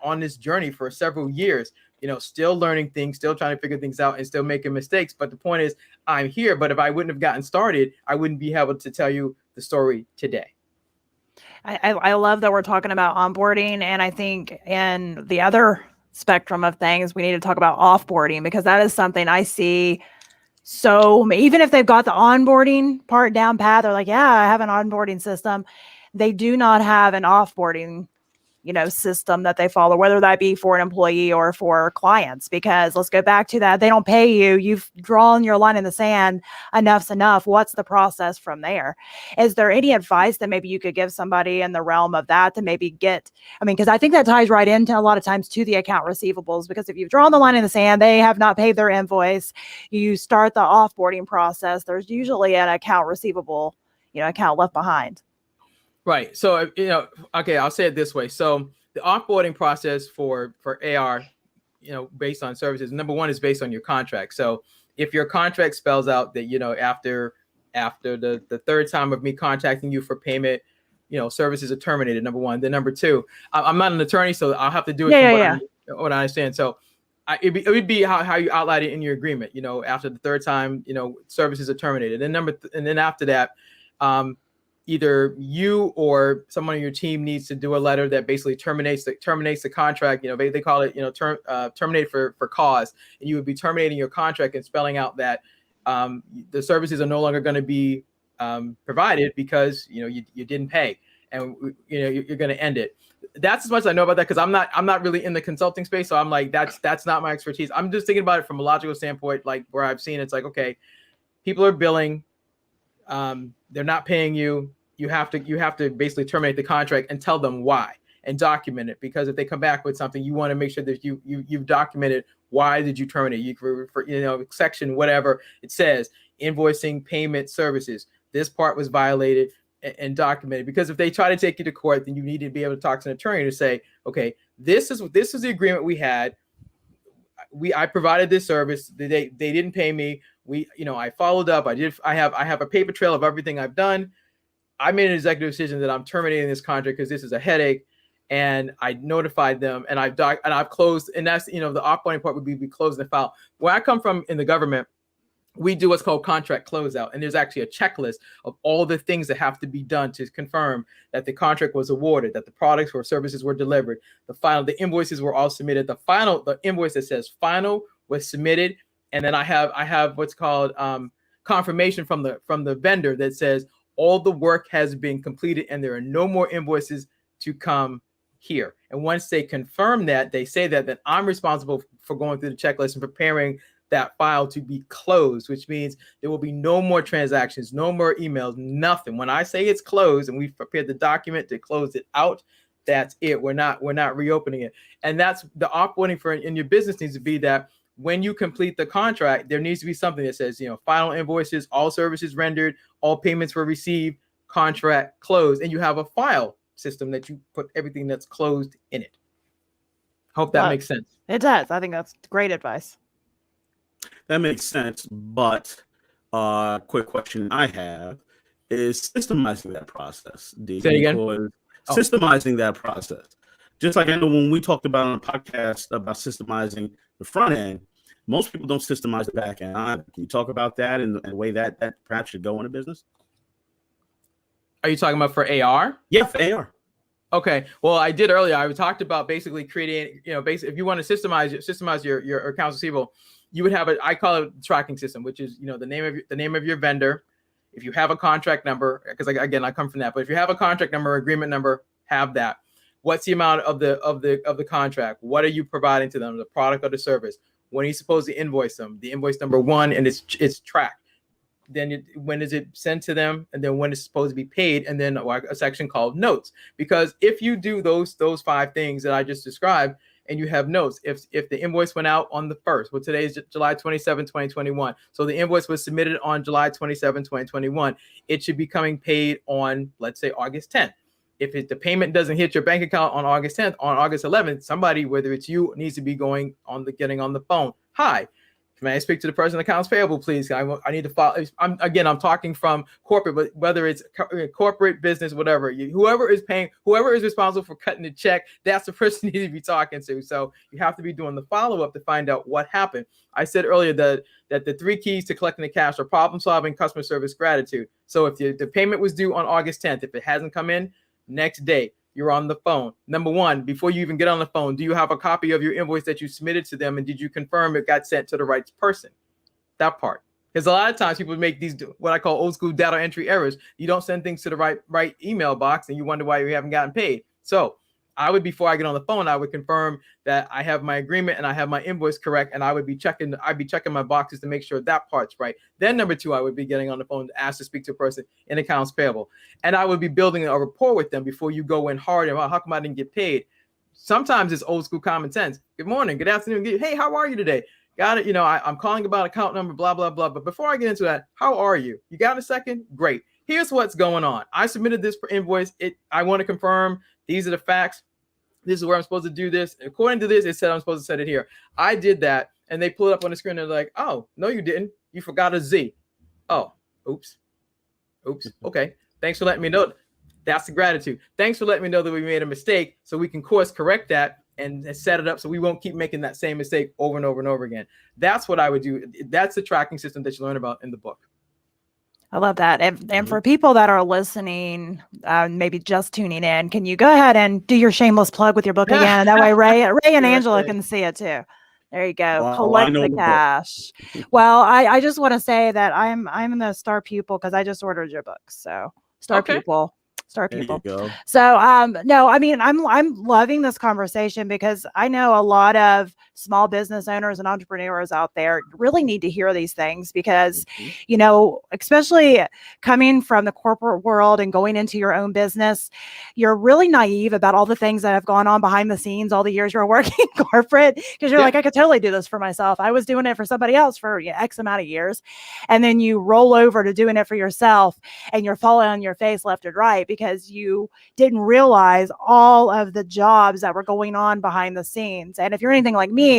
on this journey for several years, still learning things, still trying to figure things out, and still making mistakes. But the point is, I'm here. But if I wouldn't have gotten started, I wouldn't be able to tell you the story today. I love that we're talking about onboarding. And I think in the other spectrum of things, we need to talk about offboarding, because that is something I see. So even if they've got the onboarding part down pat, they're like, yeah, I have an onboarding system. They do not have an offboarding, system that they follow, whether that be for an employee or for clients, because let's go back to that. They don't pay you. You've drawn your line in the sand. Enough's enough. What's the process from there? Is there any advice that maybe you could give somebody in the realm of that to maybe because I think that ties right into a lot of times to the account receivables, because if you've drawn the line in the sand, they have not paid their invoice, you start the offboarding process, there's usually an account receivable, account left behind. Right. So, okay, I'll say it this way. So the offboarding process for AR, based on services, number one is based on your contract. So if your contract spells out that, after the third time of me contacting you for payment, services are terminated, number one. Then number two, I'm not an attorney, so I'll have to do it what I understand. So it would be how you outline it in your agreement, after the third time, services are terminated. And then after that, either you or someone on your team needs to do a letter that basically terminates the contract. They call it, terminate for cause. And you would be terminating your contract and spelling out that the services are no longer going to be provided because you didn't pay, and you're going to end it. That's as much as I know about that, because I'm not really in the consulting space, so I'm like that's not my expertise. I'm just thinking about it from a logical standpoint, like where I've seen it's like, okay, people are billing. They're not paying you. You have to basically terminate the contract and tell them why, and document it, because if they come back with something, you want to make sure that you've documented why did you terminate. You for section whatever it says, invoicing, payment, services. This part was violated, and documented, because if they try to take you to court, then you need to be able to talk to an attorney to say, okay, this is the agreement we had. I provided this service. They didn't pay me. I followed up. I have a paper trail of everything I've done. I made an executive decision that I'm terminating this contract because this is a headache, and I notified them, and I've closed. And that's the offboarding part would be closing the file. Where I come from in the government, we do what's called contract closeout, and there's actually a checklist of all the things that have to be done to confirm that the contract was awarded, that the products or services were delivered, the invoices were all submitted. The invoice that says final was submitted, and then I have what's called confirmation from the vendor that says all the work has been completed and there are no more invoices to come here. And once they confirm that, they say that I'm responsible for going through the checklist and preparing that file to be closed, which means there will be no more transactions, no more emails, nothing. When I say it's closed and we've prepared the document to close it out, That's it. We're not reopening it. And that's the offboarding for in your business needs to be that when you complete the contract, there needs to be something that says, final invoices, all services rendered, all payments were received, contract closed, and you have a file system that you put everything that's closed in it. Hope that makes sense. It does. I think that's great advice. That makes sense. But quick question I have is systemizing that process. Say again. Systemizing that process. Just like I know when we talked about on a podcast about systemizing the front end, most people don't systemize the back end. Can you talk about that and the way that perhaps should go in a business? Are you talking about for AR? Yeah, for AR. Okay. Well, I did earlier. I talked about basically creating, basically if you want to systemize your accounts receivable, you would have I call it a tracking system, which is, the name of your vendor. If you have a contract number, because again, I come from that, but if you have a contract number, agreement number, have that. What's the amount of the contract? What are you providing to them? The product or the service? When are you supposed to invoice them? The invoice number 1, and it's tracked. Then when is it sent to them? And then when it's supposed to be paid? And then a section called notes. Because if you do those 5 things that I just described, and you have notes, if the invoice went out on the 1st, well, today is July 27, 2021. So the invoice was submitted on July 27, 2021. It should be coming paid on, let's say, August 10th. If the payment doesn't hit your bank account on August 10th, on August 11th, somebody, whether it's you, needs to be getting on the phone. Hi, may I speak to the person in accounts payable, please? I need to file. I'm talking from corporate, but whether it's corporate, business, whatever, whoever is responsible for cutting the check, that's the person you need to be talking to. So you have to be doing the follow-up to find out what happened. I said earlier that the 3 keys to collecting the cash are problem solving, customer service, gratitude. So if the payment was due on August 10th, if it hasn't come in, next day, you're on the phone. Number 1, before you even get on the phone, do you have a copy of your invoice that you submitted to them? And did you confirm it got sent to the right person? That part. Because a lot of times people make these, what I call old school data entry errors. You don't send things to the right email box and you wonder why you haven't gotten paid. So before I get on the phone, I would confirm that I have my agreement and I have my invoice correct. And I'd be checking my boxes to make sure that part's right. Then number 2, I would be getting on the phone to ask to speak to a person in accounts payable. And I would be building a rapport with them before you go in hard about how come I didn't get paid. Sometimes it's old school common sense. Good morning, good afternoon. Hey, how are you today? Got it. I'm calling about account number, blah, blah, blah. But before I get into that, how are you? You got a second? Great. Here's what's going on. I submitted this invoice. I want to confirm these are the facts. This is where I'm supposed to do this. According to this, it said I'm supposed to set it here. I did that. And they pull it up on the screen. And they're like, oh, no, you didn't. You forgot a Z. Oh, oops. Okay. Thanks for letting me know. That's the gratitude. Thanks for letting me know that we made a mistake so we can course correct that and set it up so we won't keep making that same mistake over and over and over again. That's what I would do. That's the tracking system that you learn about in the book. I love that. And for people that are listening, maybe just tuning in, can you go ahead and do your shameless plug with your book again? That way Ray and Angela can see it too. There you go. Well, collect the cash. Well, I just want to say that I'm the star pupil because I just ordered your book. So star pupil. There you go. So no, I mean, I'm loving this conversation because I know a lot of small business owners and entrepreneurs out there really need to hear these things because, especially coming from the corporate world and going into your own business, you're really naive about all the things that have gone on behind the scenes all the years you're working corporate because you're like, I could totally do this for myself. I was doing it for somebody else for X amount of years. And then you roll over to doing it for yourself and you're falling on your face left and right because you didn't realize all of the jobs that were going on behind the scenes. And if you're anything like me,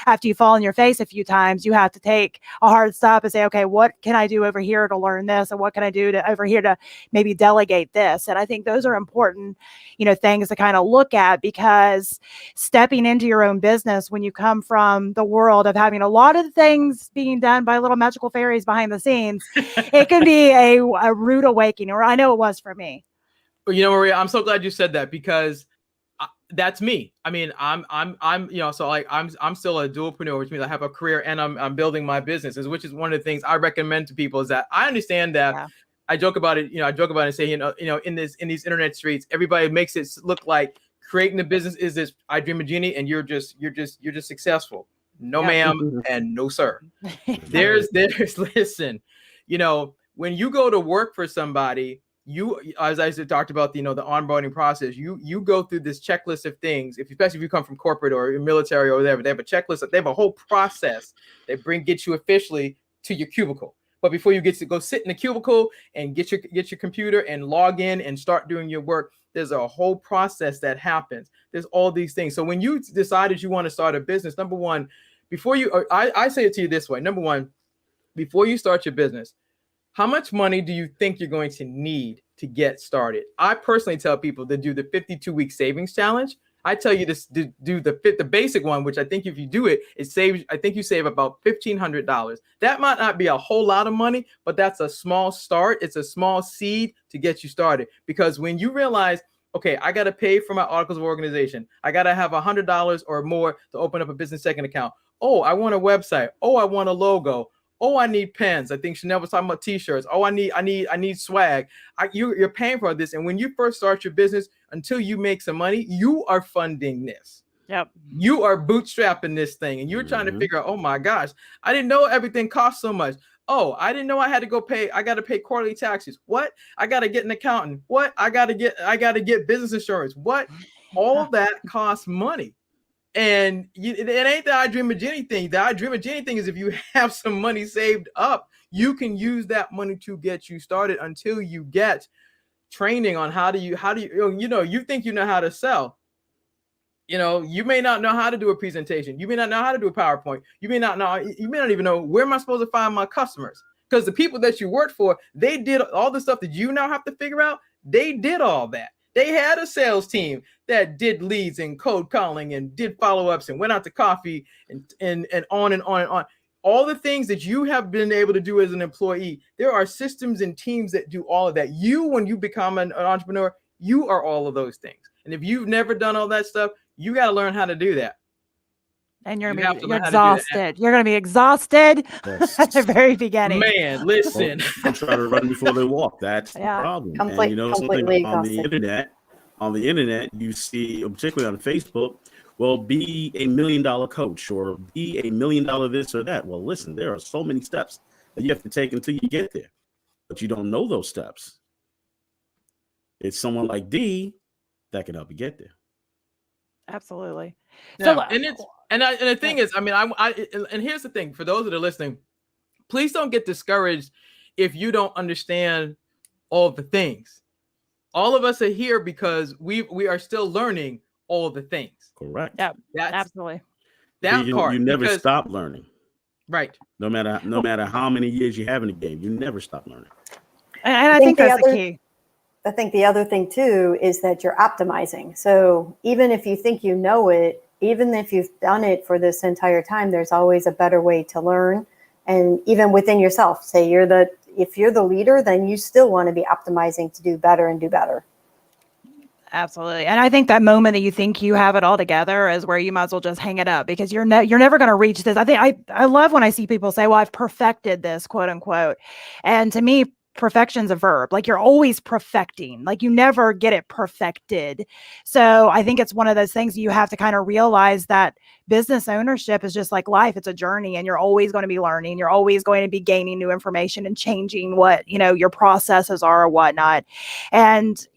after you fall on your face a few times, you have to take a hard stop and say, okay, what can I do over here to learn this? And what can I do over here to maybe delegate this? And I think those are important, things to kind of look at because stepping into your own business when you come from the world of having a lot of things being done by little magical fairies behind the scenes, it can be a rude awakening, or I know it was for me. Well, Maria, I'm so glad you said that because that's me. I mean, I'm still a dualpreneur, which means I have a career and I'm building my businesses, which is one of the things I recommend to people is that I understand that I joke about it. I joke about it and say, in these internet streets, everybody makes it look like creating a business is this, I dream of genie and you're just successful. No, ma'am. And no, sir. There's listen, when you go to work for somebody, you, as I talked about, the onboarding process, you go through this checklist of things. Especially if you come from corporate or military or whatever, they have a checklist. They have a whole process that get you officially to your cubicle. But before you get to go sit in the cubicle and get your computer and log in and start doing your work, there's a whole process that happens. There's all these things. So when you decided you want to start a business, number one, I say it to you this way. Number one, before you start your business, how much money do you think you're going to need to get started? I personally tell people to do the 52-week savings challenge. I tell you to do the basic one, which I think if you do it, I think you save about $1,500. That might not be a whole lot of money, but that's a small start. It's a small seed to get you started. Because when you realize, okay, I got to pay for my articles of organization, I got to have $100 or more to open up a business checking account. Oh, I want a website. Oh, I want a logo. Oh, I need pens. I think Chanel was talking about t-shirts. Oh, I need swag. You're paying for this. And when you first start your business, until you make some money, you are funding this. Yep. You are bootstrapping this thing. And you're trying to figure out, oh my gosh, I didn't know everything cost so much. Oh, I didn't know I got to pay quarterly taxes. What? I got to get an accountant. What? I got to get business insurance. What? All that costs money. And it ain't the I Dream of Jenny thing. The I Dream of Jenny thing is if you have some money saved up, you can use that money to get you started until you get training on how do you think you know how to sell. You may not know how to do a presentation. You may not know how to do a PowerPoint. You may not even know where am I supposed to find my customers, because the people that you worked for, they did all the stuff that you now have to figure out. They did all that. They had a sales team that did leads and cold calling and did follow-ups and went out to coffee and on and on and on. All the things that you have been able to do as an employee, there are systems and teams that do all of that. When you become an entrepreneur, you are all of those things. And if you've never done all that stuff, you got to learn how to do that. And you're exhausted. You're going to be exhausted at the very beginning. Man, listen. Don't try to run before they walk. That's the problem. And something on the internet, you see, particularly on Facebook, well, be a $1 million coach or be a $1 million this or that. Well, listen, there are so many steps that you have to take until you get there, but you don't know those steps. It's someone like Dee that can help you get there. Absolutely. Yeah, and the thing is, I mean, and here's the thing for those that are listening, please don't get discouraged if you don't understand all the things. All of us are here because we are still learning all the things. Correct. Yeah, absolutely. You never stop learning. Right. No matter how many years you have in the game, you never stop learning. And I think that's the key. I think the other thing too is that you're optimizing. So even if you think you know it, even if you've done it for this entire time, there's always a better way to learn. And even within yourself, say if you're the leader, then you still want to be optimizing to do better and do better. Absolutely. And I think that moment that you think you have it all together is where you might as well just hang it up, because you're never going to reach this. I think I love when I see people say, well, I've perfected this, quote unquote. And to me, perfection's a verb. Like, you're always perfecting, like you never get it perfected. So I think it's one of those things you have to kind of realize that business ownership is just like life. It's a journey, and you're always going to be learning. You're always going to be gaining new information and changing what, your processes are or whatnot. And,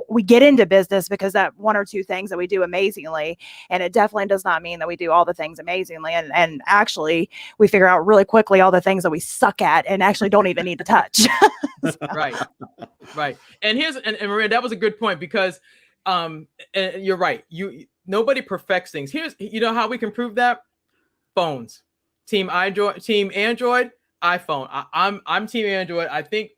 we get into business because that one or two things that we do amazingly. And it definitely does not mean that we do all the things amazingly. And actually we figure out really quickly all the things that we suck at and actually don't even need to touch. Right. And Maria, that was a good point, because and you're right. Nobody perfects things. Here's how we can prove that: phones. Team Android, iPhone. I'm Team Android. I think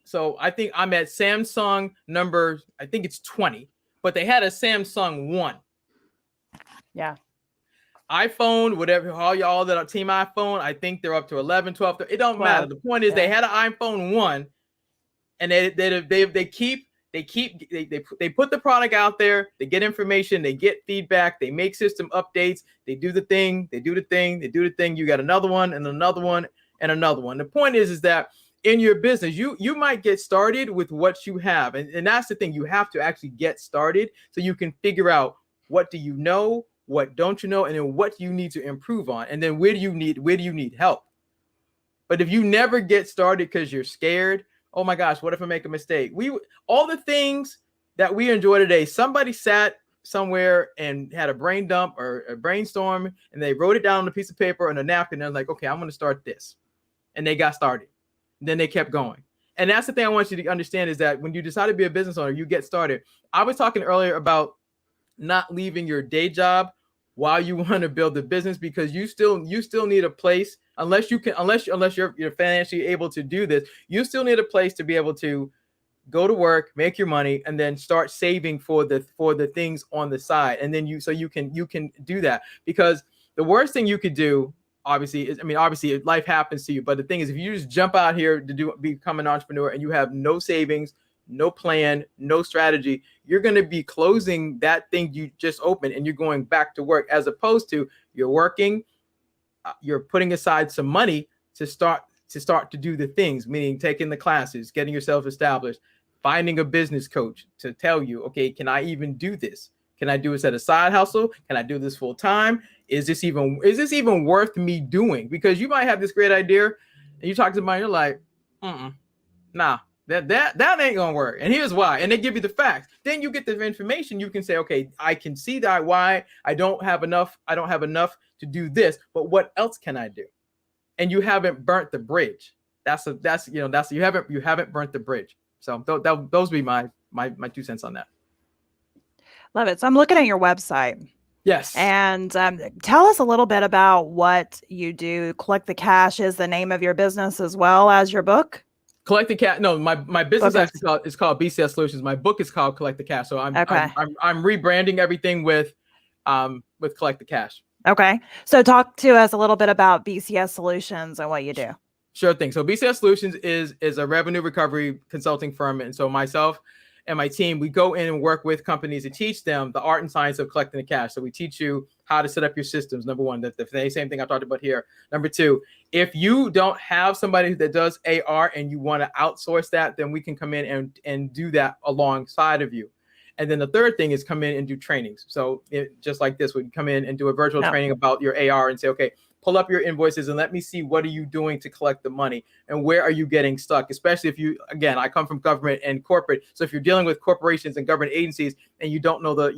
I'm at Samsung number, I think it's 20, but they had a Samsung 1. Yeah. iPhone, whatever, all y'all that are Team iPhone, I think they're up to 11, 12. It don't matter. The point is, they had an iPhone 1. And they put the product out there, they get information, they get feedback, they make system updates, they do the thing. You got another one and another one and another one. The point is that in your business, you might get started with what you have. And that's the thing, you have to actually get started so you can figure out what do you know, what don't you know, and then what you need to improve on. And then where do you need help? But if you never get started because you're scared, oh my gosh, what if I make a mistake? All the things that we enjoy today, somebody sat somewhere and had a brain dump or a brainstorm, and they wrote it down on a piece of paper and a napkin. And they're like, okay, I'm going to start this. And they got started. And then they kept going. And that's the thing I want you to understand is that when you decide to be a business owner, you get started. I was talking earlier about not leaving your day job while you want to build the business, because you still need a place, unless you're financially able to do this, you still need a place to be able to go to work, make your money, and then start saving for the things on the side. And then you can do that, because the worst thing you could do, obviously life happens to you. But the thing is, if you just jump out here to become an entrepreneur and you have no savings, no plan, no strategy, you're going to be closing that thing you just opened and you're going back to work, as opposed to you're working, you're putting aside some money to start to do the things, meaning taking the classes, getting yourself established, finding a business coach to tell you, okay, can I even do this? Can I do this at a side hustle? Can I do this full time? Is this even worth me doing? Because you might have this great idea and you talk to somebody, you're like, nah. That ain't gonna work, and here's why. And they give you the facts. Then you get the information. You can say, okay, I can see that why I don't have enough to do this, but what else can I do? And you haven't burnt the bridge. You haven't burnt the bridge. So those would be my 2 cents on that. Love it. So I'm looking at your website. Yes. And tell us a little bit about what you do. Collect the Cash is the name of your business as well as your book. Collect the Cash. No, my business actually is called BCS Solutions. My book is called Collect the Cash. So I'm rebranding everything with Collect the Cash. Okay. So talk to us a little bit about BCS Solutions and what you do. Sure thing. So BCS Solutions is a revenue recovery consulting firm. And so myself and my team, we go in and work with companies to teach them the art and science of collecting the cash. So we teach you how to set up your systems. Number one, the same thing I talked about here. Number two, if you don't have somebody that does AR and you want to outsource that, then we can come in and do that alongside of you. And then the third thing is come in and do trainings. So just like this, we come in and do a virtual training about your AR and say, okay, pull up your invoices and let me see what are you doing to collect the money and where are you getting stuck, especially if I come from government and corporate. So if you're dealing with corporations and government agencies and you don't know the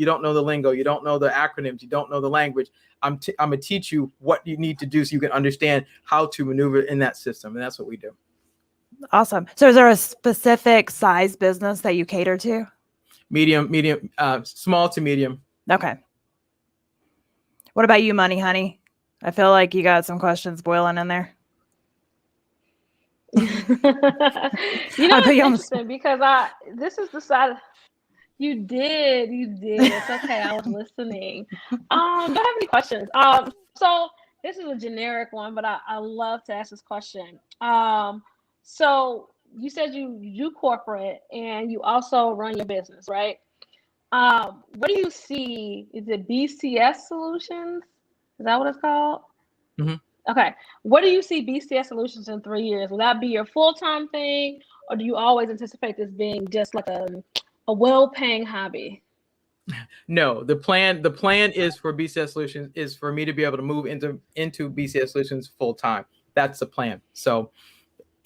lingo, you don't know the acronyms, you don't know the language, I'm going to teach you what you need to do so you can understand how to maneuver in that system. And that's what we do. Awesome. So is there a specific size business that you cater to? Medium, small to medium. Okay. What about you, Money Honey? I feel like you got some questions boiling in there. It's interesting because this is the side. You did. It's okay. I was listening. Don't have any questions. So this is a generic one, but I love to ask this question. So you said you do corporate and you also run your business, right? What do you see? Is it BCS Solutions? Is that what it's called? Mm-hmm. Okay. What do you see BCS Solutions in 3 years? Will that be your full-time thing, or do you always anticipate this being just like a well-paying hobby? No, the plan is for BCS Solutions is for me to be able to move into BCS Solutions full-time. That's the plan. So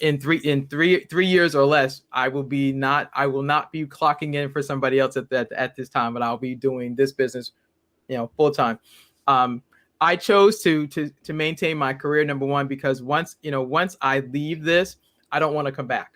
in three years or less, I will not be clocking in for somebody else at this time, but I'll be doing this business, full-time. I chose to maintain my career, number one, because once I leave this, I don't want to come back.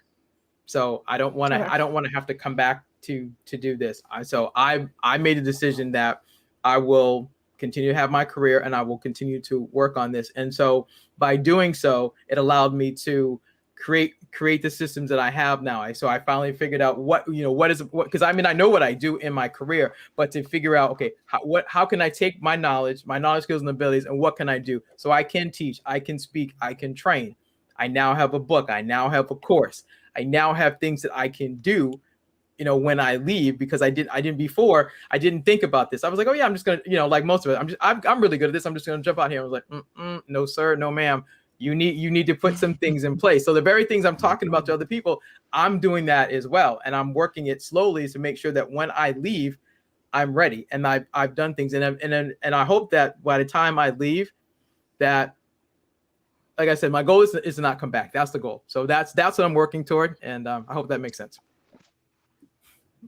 So I don't want to have to come back to do this. So I made a decision that I will continue to have my career and I will continue to work on this. And so by doing so, it allowed me to create the systems that I have now. So I finally figured out because I know what I do in my career, but to figure out, okay, how can I take my knowledge, skills and abilities, and what can I do? So I can teach, I can speak, I can train. I now have a book. I now have a course. I now have things that I can do, when I leave, because I didn't before. I didn't think about this. I was like, oh yeah, I'm just going to, like most of it, I'm really good at this. I'm just going to jump out here. I was like, no, sir, no, ma'am. You need to put some things in place. So the very things I'm talking about to other people, I'm doing that as well. And I'm working it slowly to make sure that when I leave, I'm ready. And I've done things. And I hope that by the time I leave, that like I said, my goal is to not come back. That's the goal. So that's what I'm working toward. And I hope that makes sense.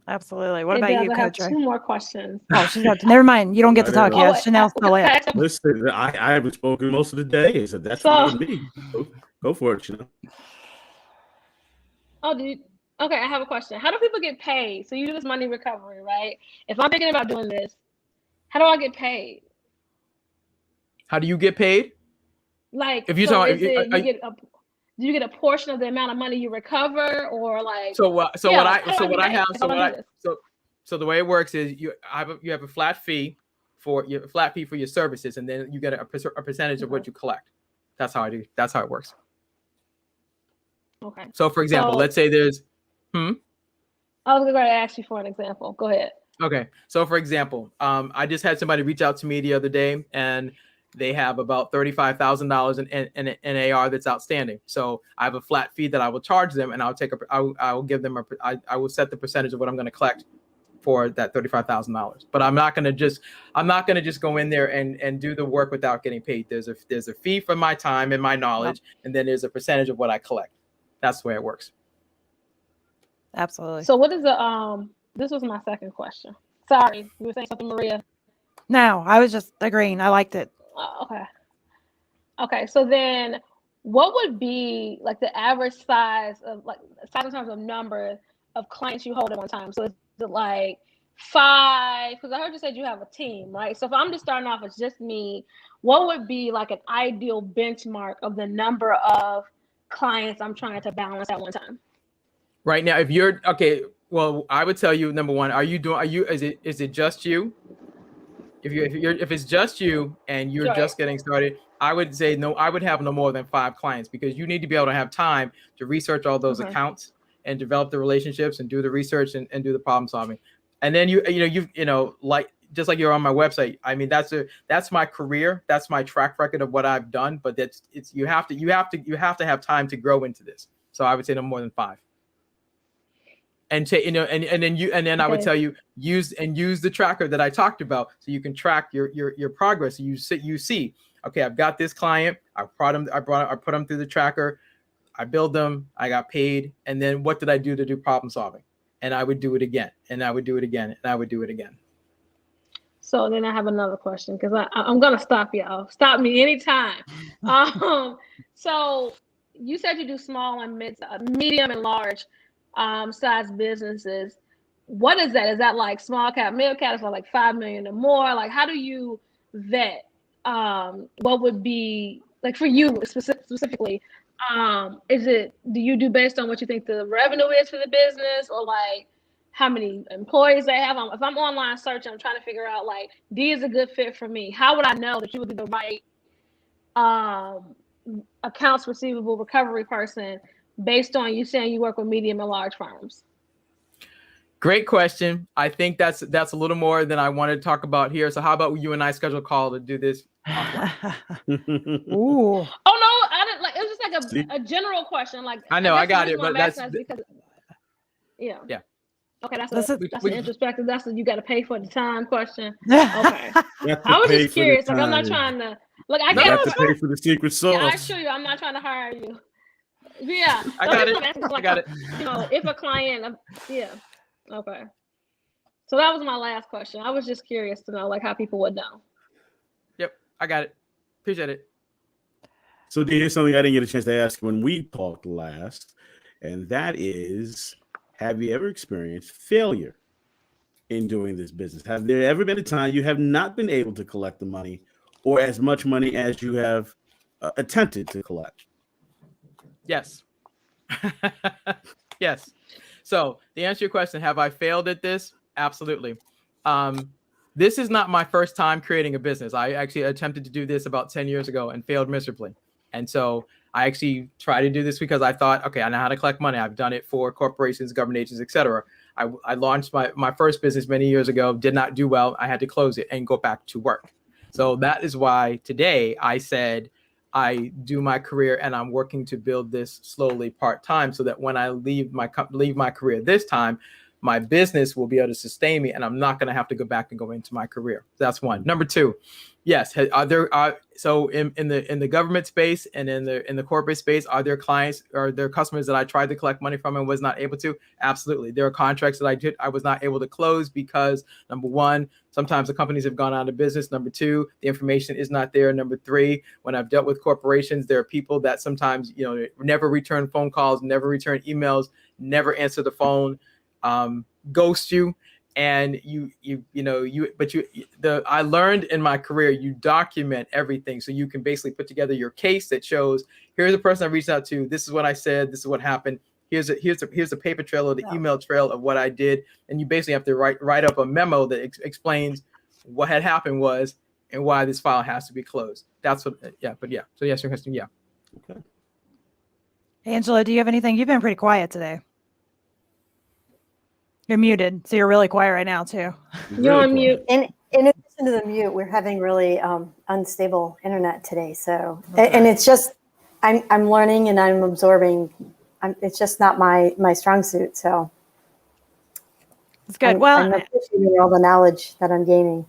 Absolutely. What about you, I have Coach Ray? 2 more questions. Oh, she's got never mind. You don't get to talk Oh, yet. wait, Chanel's still in. Listen, I haven't spoken most of the day, so that's fine with me. Go for it, Chanel. Okay, I have a question. How do people get paid? So you do this money recovery, right? If I'm thinking about doing this, how do I get paid? How do you get paid? Like, if you so talk, is it, do you get a portion of the amount of money you recover, or like? So what I have, so the way it works is you have a flat fee for your services, and then you get a percentage of what you collect. That's how it works. Okay. So for example, let's say there's, I was going to ask you for an example. Go ahead. Okay. So for example, I just had somebody reach out to me the other day, and they have about $35,000 in AR that's outstanding. So I have a flat fee that I will charge them, and I will give them I will set the percentage of what I'm going to collect for that $35,000. But I'm not going to just go in there and do the work without getting paid. There's a fee for my time and my knowledge, and then there's a percentage of what I collect. That's the way it works. Absolutely. So what is this was my second question. Sorry, you were saying something, Maria. No, I was just agreeing. I liked it. Okay. So then what would be like the average size in terms of number of clients you hold at one time? So is it like 5? Because I heard you said you have a team, right? So if I'm just starting off as just me, what would be like an ideal benchmark of the number of clients I'm trying to balance at one time? Right now, if you're okay, well, I would tell you, number one, is it just you? If it's just you and you're just getting started, I would say no. I would have no more than 5 clients, because you need to be able to have time to research all those accounts and develop the relationships and do the research and do the problem solving. And then like just like you're on my website. I mean, that's my career. That's my track record of what I've done. But you have to have time to grow into this. So I would say no more than 5. And then I would tell you use the tracker that I talked about, so you can track your progress. You see, okay, I've got this client. I put them through the tracker. I build them. I got paid. And then what did I do to do problem solving? And I would do it again. And I would do it again. And I would do it again. So then I have another question, because I'm gonna stop y'all. Stop me anytime. So you said you do small and medium and large size businesses. What is that? Is that like small cap, middle cap? Is that like 5 million or more? Like, how do you vet what would be like for you specifically? Do you do based on what you think the revenue is for the business, or like how many employees they have? If I'm online searching, I'm trying to figure out like, D is a good fit for me. How would I know that you would be the right accounts receivable recovery person based on you saying you work with medium and large firms? Great question. I think that's a little more than I wanted to talk about here. So how about you and I schedule a call to do this? Ooh. Oh no, I didn't like. It was just like a general question. Like, I know, I got it, but that's because yeah. Okay, that's an we, introspective. You got to pay for the time question. Okay, I was just curious. Like, I'm not trying to. Look, I have to pay for the secret sauce. Yeah, I assure you, I'm not trying to hire you. Yeah, I got it. Like, I got it. If a client, okay. So that was my last question. I was just curious to know, like, how people would know. Yep, I got it. Appreciate it. So here's something I didn't get a chance to ask when we talked last, and that is, have you ever experienced failure in doing this business? Have there ever been a time you have not been able to collect the money, or as much money as you have attempted to collect? Yes. Yes. So to answer your question, have I failed at this? Absolutely. This is not my first time creating a business. I actually attempted to do this about 10 years ago and failed miserably. And so I actually tried to do this because I thought, okay, I know how to collect money. I've done it for corporations, government agencies, et cetera. I launched my first business many years ago, did not do well. I had to close it and go back to work. So that is why today I said I do my career and I'm working to build this slowly part-time, so that when I leave my career this time, my business will be able to sustain me, and I'm not going to have to go back and go into my career. That's one. Number two, yes, so in the government space and in the corporate space, are there clients or there customers that I tried to collect money from and was not able to? Absolutely. There are contracts that I was not able to close because, number one, sometimes the companies have gone out of business. Number two, the information is not there. Number three, when I've dealt with corporations, there are people that sometimes, never return phone calls, never return emails, never answer the phone, ghost you. And I learned in my career, you document everything. So you can basically put together your case that shows, here's the person I reached out to. This is what I said. This is what happened. Here's a paper trail or the email trail of what I did. And you basically have to write up a memo that explains what had happened was and why this file has to be closed. That's what, yeah. But yeah. So yes, your question. Yeah. Okay. Angela, do you have anything? You've been pretty quiet today. You're muted, so you're really quiet right now too. You're on mute. In addition to the mute, we're having really unstable internet today. So, and it's just, I'm learning and I'm absorbing. It's just not my strong suit. So it's good. I'm appreciating all the knowledge that I'm gaining.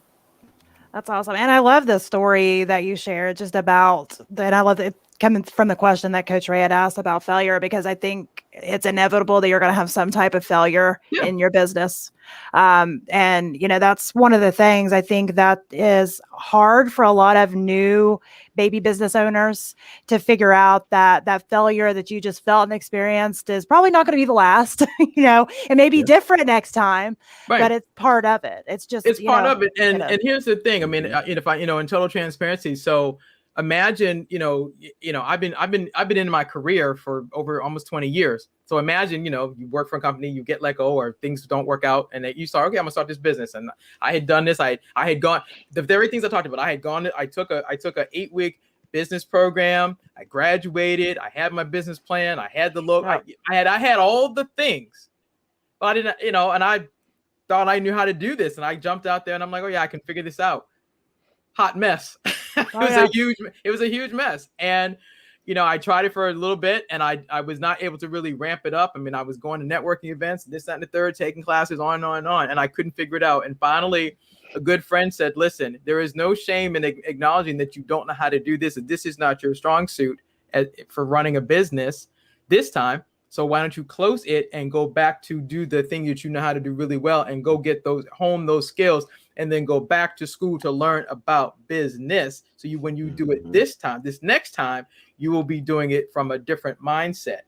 That's awesome. And I love the story that you shared just about that. I love it coming from the question that Coach Ray had asked about failure, because I think it's inevitable that you're going to have some type of failure in your business. And, that's one of the things I think that is hard for a lot of new baby business owners to figure out, that failure that you just felt and experienced is probably not going to be the last. It may be different next time, but it's part of it. It's part of it. And here's the thing. I mean, in total transparency. So imagine, I've been in my career for over almost 20 years. So imagine, you work for a company, you get let go or things don't work out, and you start, okay, I'm gonna start this business. And I had done this. I had gone, the very things I talked about, I took a 8-week business program. I graduated. I had my business plan. I had the look. I had all the things, but I didn't, and I thought I knew how to do this. And I jumped out there and I'm like, oh yeah, I can figure this out. Hot mess. It was a huge mess. And, I tried it for a little bit and I was not able to really ramp it up. I mean, I was going to networking events, this, that, and the third, taking classes on and on and on. And I couldn't figure it out. And finally, a good friend said, listen, there is no shame in acknowledging that you don't know how to do this. And this is not your strong suit for running a business this time. So why don't you close it and go back to do the thing that you know how to do really well and go hone those skills and then go back to school to learn about business. So when you do it this next time, you will be doing it from a different mindset.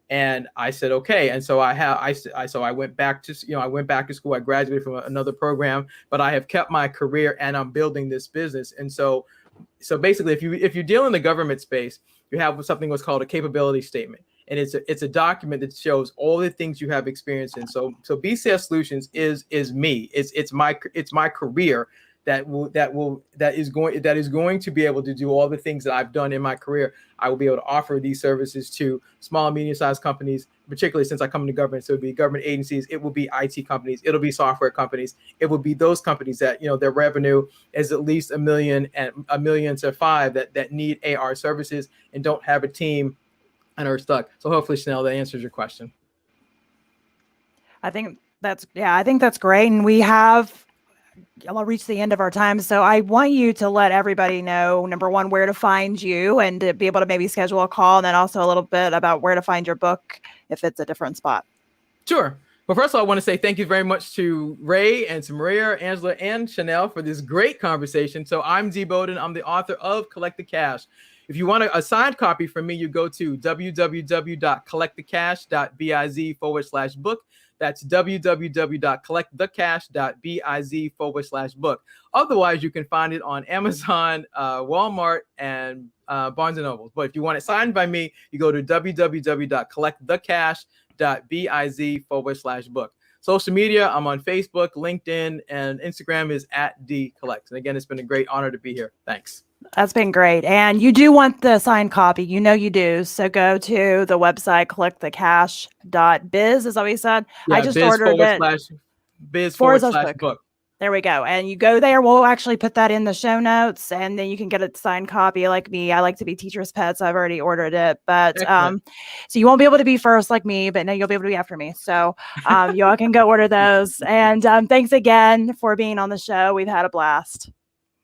And I said, okay. And so I went back to school. I graduated from another program, but I have kept my career and I'm building this business. And so basically if you deal in the government space, you have something what's called a capability statement. And it's a document that shows all the things you have experienced in. So BCS Solutions is me. It's my career that is going to be able to do all the things that I've done in my career. I will be able to offer these services to small and medium-sized companies, particularly since I come into government. So it'll be government agencies, it will be IT companies, it'll be software companies, it will be those companies that their revenue is at least $1 million and $1 million to $5 million that need AR services and don't have a team and are stuck. So hopefully, Chanel, that answers your question. I think that's great. And I'll reach the end of our time. So I want you to let everybody know, number one, where to find you and to be able to maybe schedule a call. And then also a little bit about where to find your book if it's a different spot. Sure. Well, first of all, I want to say thank you very much to Ray and to Maria, Angela, and Chanel for this great conversation. So I'm Dee Bowden. I'm the author of Collect the Cash. If you want a signed copy from me, you go to www.collectthecash.biz/book. That's www.collectthecash.biz/book. Otherwise, you can find it on Amazon, Walmart, and Barnes & Noble. But if you want it signed by me, you go to www.collectthecash.biz/book. Social media, I'm on Facebook, LinkedIn, and Instagram is @DCollect. And again, it's been a great honor to be here. Thanks. That's been great. And you do want the signed copy. You do. So go to the website, collectthecash.biz, is that what you said? Yeah, I just ordered it. Biz /book. There we go. And you go there. We'll actually put that in the show notes, and then you can get a signed copy. Like me, I like to be teacher's pet, so I've already ordered it. But so you won't be able to be first like me, but no, you'll be able to be after me. So you all can go order those. And thanks again for being on the show. We've had a blast.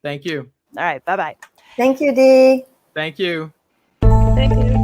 Thank you. All right. Bye-bye. Thank you, Dee. Thank you. Thank you.